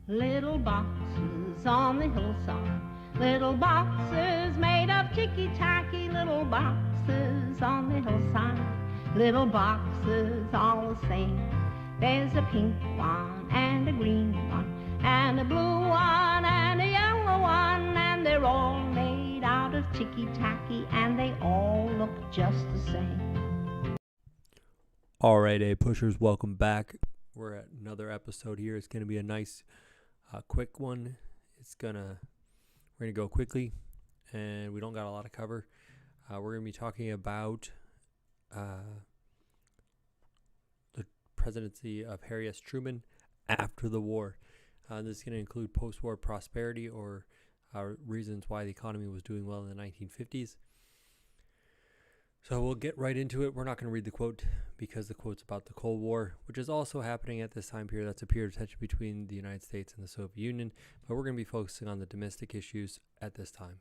Little boxes on the hillside, little boxes made of ticky-tacky, little boxes on the hillside, little boxes all the same. There's a pink one and a green one and a blue one and a yellow one, and they're all made out of ticky-tacky and they all look just the same. All right, A-Pushers, welcome back. We're at another episode here. It's going to be a nice, quick one. We're going to go quickly, and we don't got a lot to cover. We're going to be talking about the presidency of Harry S. Truman after the war. This is going to include post-war prosperity or reasons why the economy was doing well in the 1950s. So we'll get right into it. We're not going to read the quote because the quote's about the Cold War, which is also happening at this time period. That's a period of tension between the United States and the Soviet Union, but we're going to be focusing on the domestic issues at this time.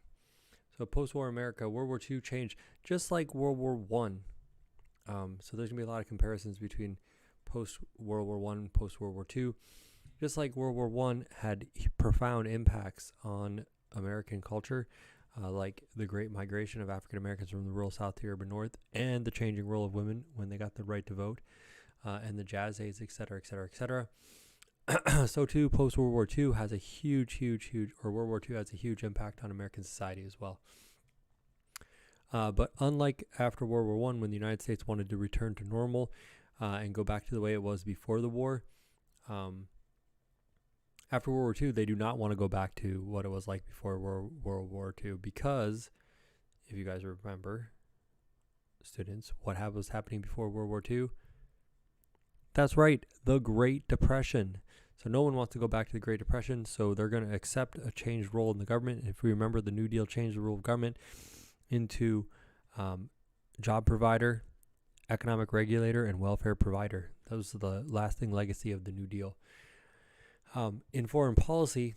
So post-war America, World War II changed just like World War I. So there's going to be a lot of comparisons between post-World War I and post-World War II. Just like World War I had profound impacts on American culture, like the great migration of African Americans from the rural South to the urban North, and the changing role of women when they got the right to vote, and the jazz age, et cetera, et cetera, et cetera. So too, post-World War II has a huge, or World War II has a huge impact on American society as well. But unlike after World War I, when the United States wanted to return to normal and go back to the way it was before the war, after World War II, they do not want to go back to what it was like before World War II because, if you guys remember, students, what was happening before World War II? That's right, the Great Depression. So no one wants to go back to the Great Depression, so they're going to accept a changed role in the government. If we remember, the New Deal changed the role of government into job provider, economic regulator, and welfare provider. That was the lasting legacy of the New Deal. In foreign policy,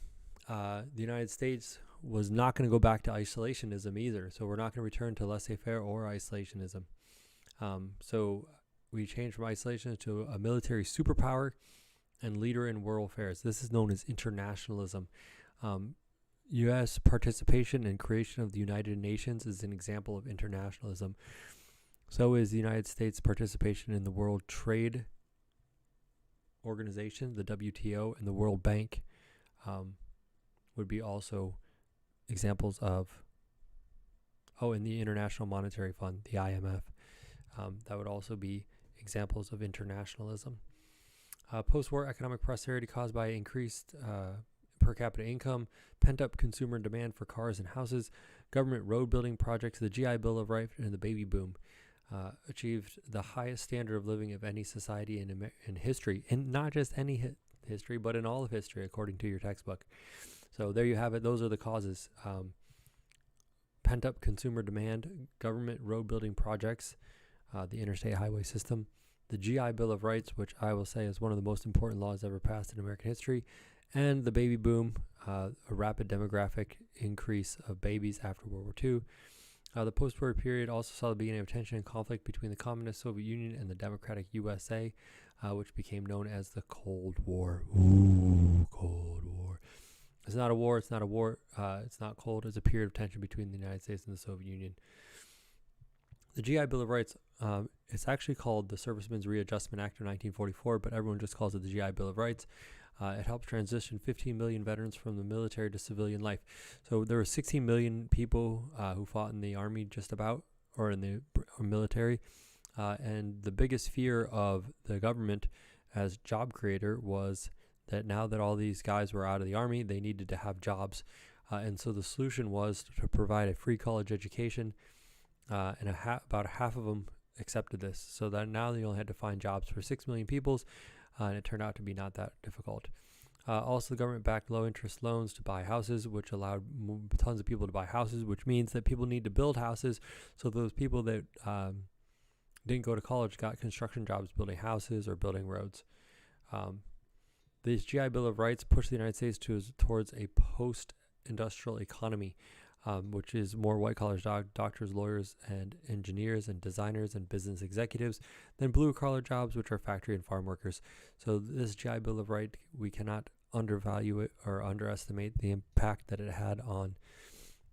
the United States was not going to go back to isolationism either. So we're not going to return to laissez-faire or isolationism. So we changed from isolation to a military superpower and leader in world affairs. This is known as internationalism. U.S. participation and creation of the United Nations is an example of internationalism. So is the United States participation in the World Trade Organization, the WTO, and the World Bank would be also examples of, and the International Monetary Fund, the IMF. That would also be examples of internationalism. Post-war economic prosperity caused by increased per capita income, pent-up consumer demand for cars and houses, government road building projects, the GI Bill of Rights, and the baby boom. Achieved the highest standard of living of any society in history, and not just any history, but in all of history, according to your textbook. So there you have it. Those are the causes. Pent-up consumer demand, government road building projects, the interstate highway system, the GI Bill of Rights, which I will say is one of the most important laws ever passed in American history, and the baby boom, a rapid demographic increase of babies after World War II. The post-war period also saw the beginning of tension and conflict between the Communist Soviet Union and the Democratic USA, which became known as the Cold War. Ooh, Cold War. It's not a war. It's not cold. It's a period of tension between the United States and the Soviet Union. The GI Bill of Rights, it's actually called the Servicemen's Readjustment Act of 1944, but everyone just calls it the GI Bill of Rights. It helped transition 15 million veterans from the military to civilian life. So there were 16 million people who fought in the army or in the military. And the biggest fear of the government as job creator was that now that all these guys were out of the army, they needed to have jobs. And so the solution was to provide a free college education. And about half of them accepted this. So that now they only had to find jobs for 6 million people. And it turned out to be not that difficult. Also, the government backed low-interest loans to buy houses, which allowed tons of people to buy houses, which means that people need to build houses. So those people that didn't go to college got construction jobs building houses or building roads. This GI Bill of Rights pushed the United States towards a post-industrial economy, which is more white-collar doctors, lawyers, and engineers, and designers, and business executives than blue-collar jobs, which are factory and farm workers. So this GI Bill of Rights, we cannot undervalue it or underestimate the impact that it had on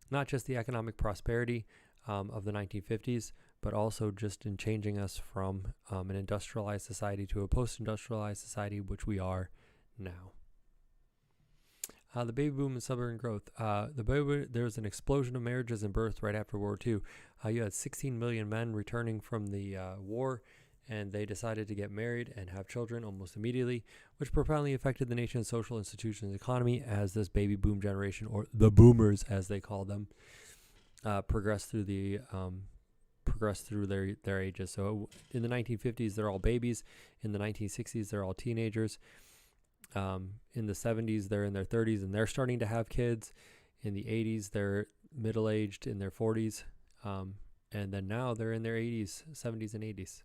not just the economic prosperity of the 1950s, but also just in changing us from an industrialized society to a post-industrialized society, which we are now. The baby boom and suburban growth. There was an explosion of marriages and births right after World War II. You had 16 million men returning from the war, and they decided to get married and have children almost immediately, which profoundly affected the nation's social institutions and economy as this baby boom generation, or the boomers as they call them, progressed through their ages. So in the 1950s, they're all babies. In the 1960s, they're all teenagers. In the 70s, they're in their 30s and they're starting to have kids. In the 80s, they're middle-aged in their 40s. And then now they're in their 80s, 70s, and 80s.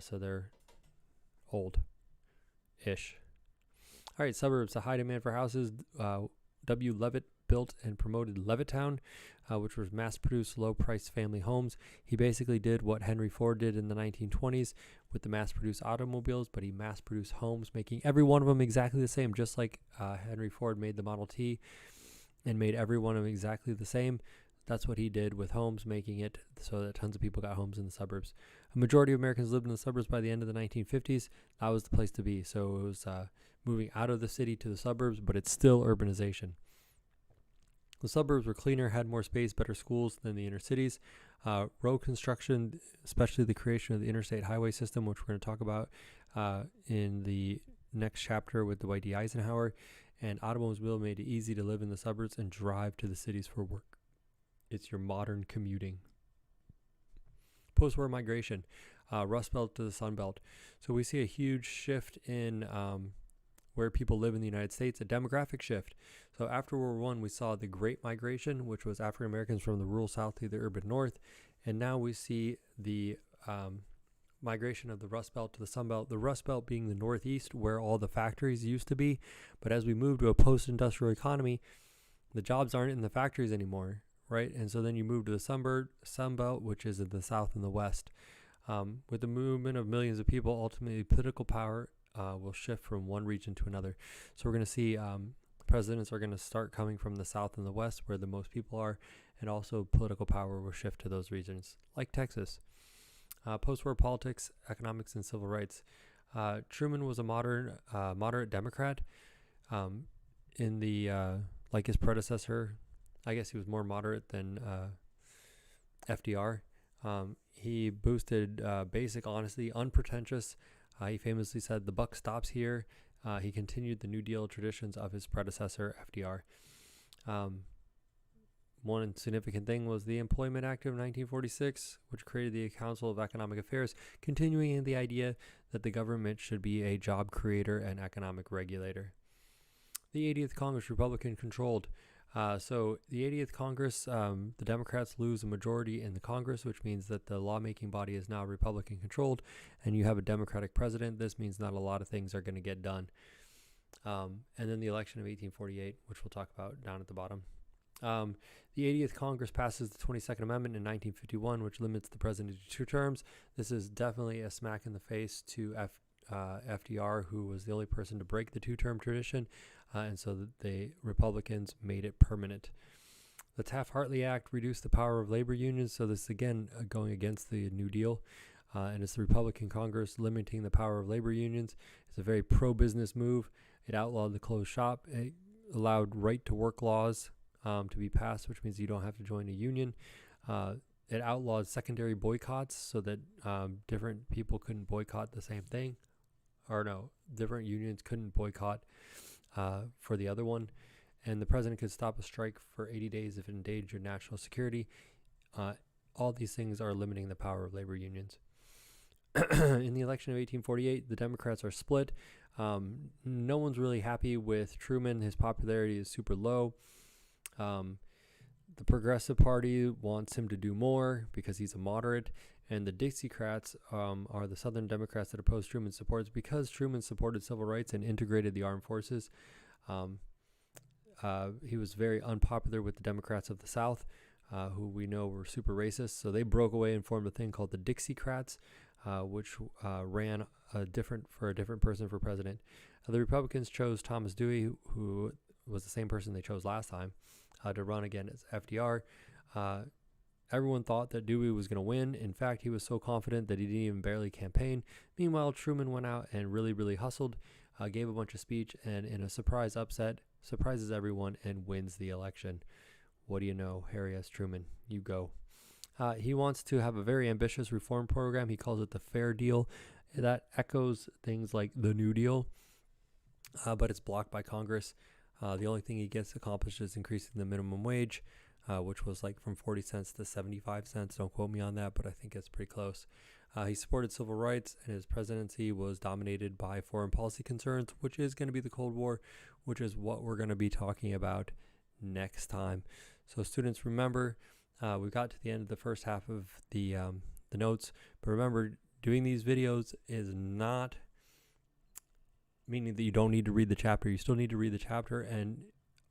So they're old-ish. All right, suburbs. A high demand for houses. W. Levitt built and promoted Levittown, which was mass-produced, low-priced family homes. He basically did what Henry Ford did in the 1920s with the mass-produced automobiles, but he mass-produced homes, making every one of them exactly the same, just like Henry Ford made the Model T and made every one of them exactly the same. That's what he did with homes, making it so that tons of people got homes in the suburbs. A majority of Americans lived in the suburbs by the end of the 1950s. That was the place to be. So it was moving out of the city to the suburbs, but it's still urbanization. The suburbs were cleaner, had more space, better schools than the inner cities. Road construction, especially the creation of the interstate highway system, which we're going to talk about in the next chapter with Dwight D. Eisenhower, and automobile made it easy to live in the suburbs and drive to the cities for work. It's your modern commuting. Post-war migration, Rust Belt to the Sun Belt. So we see a huge shift in where people live in the United States, a demographic shift. So after World War I, we saw the Great Migration, which was African Americans from the rural South to the urban North. And now we see the migration of the Rust Belt to the Sun Belt, the Rust Belt being the Northeast, where all the factories used to be. But as we move to a post-industrial economy, the jobs aren't in the factories anymore, right? And so then you move to the Sun Belt, which is in the South and the West. With the movement of millions of people, ultimately political power will shift from one region to another. So we're going to see presidents are going to start coming from the South and the West, where the most people are, and also political power will shift to those regions, like Texas. Post-war politics, economics, and civil rights. Truman was a moderate Democrat. In the like his predecessor, I guess he was more moderate than FDR. He boosted basic honesty, unpretentious. He famously said, "The buck stops here." He continued the New Deal traditions of his predecessor, FDR. One significant thing was the Employment Act of 1946, which created the Council of Economic Affairs, continuing in the idea that the government should be a job creator and economic regulator. The 80th Congress, Republican controlled. So the 80th Congress, the Democrats lose a majority in the Congress, which means that the lawmaking body is now Republican controlled, and you have a Democratic president. This means not a lot of things are going to get done. And then the election of 1848, which we'll talk about down at the bottom. The 80th Congress passes the 22nd Amendment in 1951, which limits the president to 2 terms. This is definitely a smack in the face to FDR, who was the only person to break the 2-term tradition. And so the Republicans made it permanent. The Taft-Hartley Act reduced the power of labor unions. So this is, again, going against the New Deal. And it's the Republican Congress limiting the power of labor unions. It's a very pro-business move. It outlawed the closed shop. It allowed right-to-work laws to be passed, which means you don't have to join a union. It outlawed secondary boycotts so that different people couldn't boycott the same thing. Or no, different unions couldn't boycott for the other one. And the president could stop a strike for 80 days if it endangered national security. All these things are limiting the power of labor unions. In the election of 1848, the Democrats are split. No one's really happy with Truman. His popularity is super low. The Progressive Party wants him to do more because he's a moderate. And the Dixiecrats are the Southern Democrats that oppose Truman's supports because Truman supported civil rights and integrated the armed forces. He was very unpopular with the Democrats of the South, who we know were super racist. So they broke away and formed a thing called the Dixiecrats, which ran a different person for president. The Republicans chose Thomas Dewey, who was the same person they chose last time, to run again as FDR. Everyone thought that Dewey was going to win. In fact, he was so confident that he didn't even barely campaign. Meanwhile, Truman went out and really hustled, gave a bunch of speech, and in a surprise upset, surprises everyone and wins the election. What do you know, Harry S. Truman? You go. He wants to have a very ambitious reform program. He calls it the Fair Deal. That echoes things like the New Deal, but it's blocked by Congress. The only thing he gets accomplished is increasing the minimum wage, which was like from 40 cents to 75 cents. Don't quote me on that, but I think it's pretty close. He supported civil rights, and his presidency was dominated by foreign policy concerns, which is going to be the Cold War, which is what we're going to be talking about next time. So students, remember, we got to the end of the first half of the notes, but remember, doing these videos is not meaning that you don't need to read the chapter. You still need to read the chapter and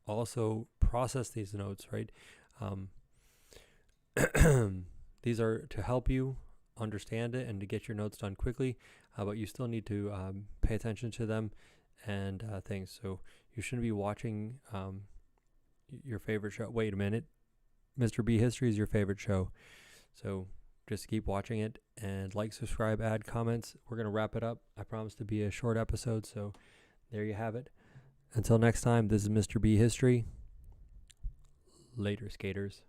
also process these notes, right? These are to help you understand it and to get your notes done quickly, but you still need to pay attention to them and things. So you shouldn't be watching your favorite show. Wait a minute. Mr. B History is your favorite show. So just keep watching it and like, subscribe, add comments. We're going to wrap it up. I promise to be a short episode. So there you have it. Until next time, this is Mr. B History. Later, skaters.